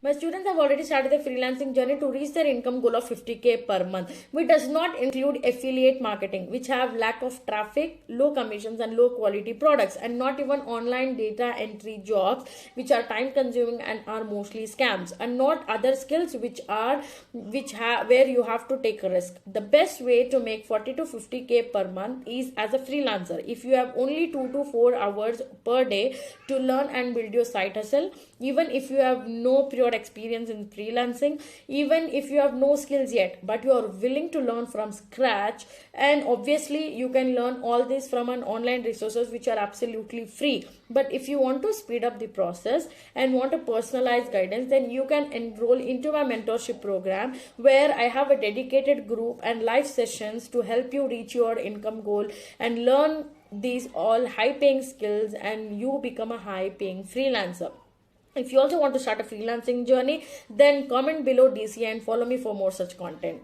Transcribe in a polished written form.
My students have already started their freelancing journey to reach their income goal of 50K per month, which does not include affiliate marketing, which have lack of traffic, low commissions and low quality products, and not even online data entry jobs, which are time consuming and are mostly scams, and not other skills where you have to take a risk. The best way to make 40 to 50K per month is as a freelancer. If you have only 2 to 4 hours per day to learn and build your side hustle, even if you have no prior experience in freelancing, even if you have no skills yet, but you are willing to learn from scratch, and obviously you can learn all this from an online resources which are absolutely free. But if you want to speed up the process and want a personalized guidance, then you can enroll into my mentorship program, where I have a dedicated group and live sessions to help you reach your income goal and learn these all high paying skills, and you become a high paying freelancer. If you also want to start a freelancing journey, then comment below DC and follow me for more such content.